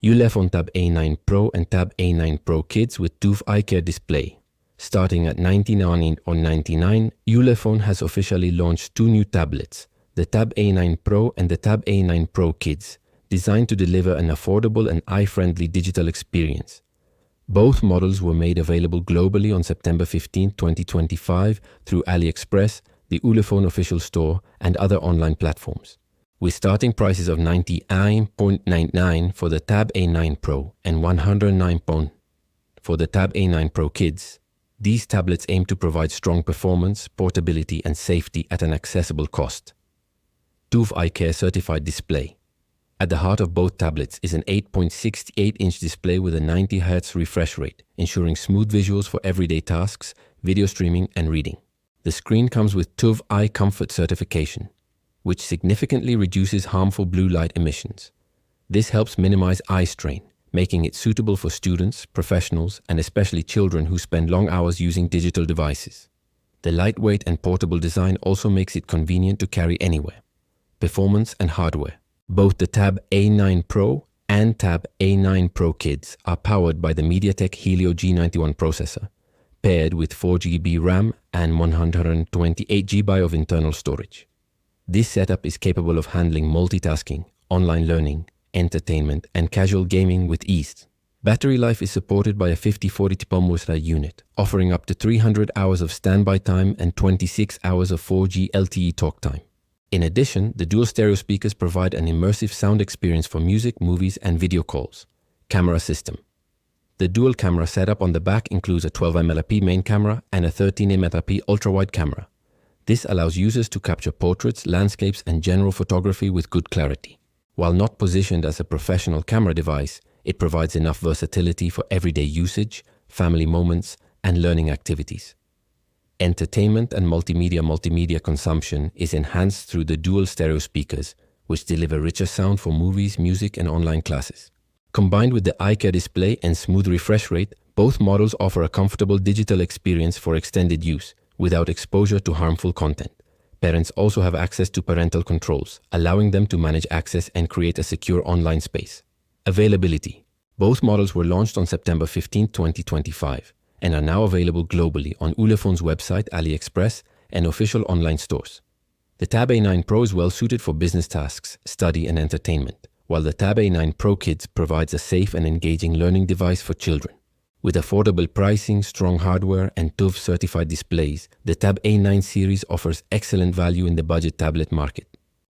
Ulefone Tab A9 Pro and Tab A9 Pro Kids with TÜV Eye-Care display. Starting at $99.99, Ulefone has officially launched two new tablets, the Tab A9 Pro and the Tab A9 Pro Kids, designed to deliver an affordable and eye-friendly digital experience. Both models were made available globally on September 15, 2025 through AliExpress, the Ulefone official store, and other online platforms. With starting prices of $99.99 for the Tab A9 Pro and $109 for the Tab A9 Pro Kids, these tablets aim to provide strong performance, portability, and safety at an accessible cost. TÜV Eye-Care certified display. At the heart of both tablets is an 8.68-inch display with a 90 Hz refresh rate, ensuring smooth visuals for everyday tasks, video streaming, and reading. The screen comes with TÜV Eye Comfort certification, which significantly reduces harmful blue light emissions. This helps minimize eye strain, making it suitable for students, professionals, and especially children who spend long hours using digital devices. The lightweight and portable design also makes it convenient to carry anywhere. Performance and hardware. Both the Tab A9 Pro and Tab A9 Pro Kids are powered by the MediaTek Helio G91 processor, paired with 4GB RAM and 128GB of internal storage. This setup is capable of handling multitasking, online learning, entertainment, and casual gaming with ease. Battery life is supported by a 5040 TPOMWSRA unit, offering up to 300 hours of standby time and 26 hours of 4G LTE talk time. In addition, the dual stereo speakers provide an immersive sound experience for music, movies, and video calls. Camera system. The dual camera setup on the back includes a 12MP main camera and a 13MP ultra-wide camera. This allows users to capture portraits, landscapes, and general photography with good clarity. While not positioned as a professional camera device, it provides enough versatility for everyday usage, family moments, and learning activities. Entertainment and multimedia consumption is enhanced through the dual stereo speakers, which deliver richer sound for movies, music, and online classes. Combined with the Eye-Care display and smooth refresh rate, both models offer a comfortable digital experience for extended use, without exposure to harmful content. Parents also have access to parental controls, allowing them to manage access and create a secure online space. Availability. Both models were launched on September 15, 2025, and are now available globally on Ulefone's website, AliExpress, and official online stores. The Tab A9 Pro is well suited for business tasks, study, and entertainment, while the Tab A9 Pro Kids provides a safe and engaging learning device for children. With affordable pricing, strong hardware, and TÜV-certified displays, the Tab A9 series offers excellent value in the budget tablet market.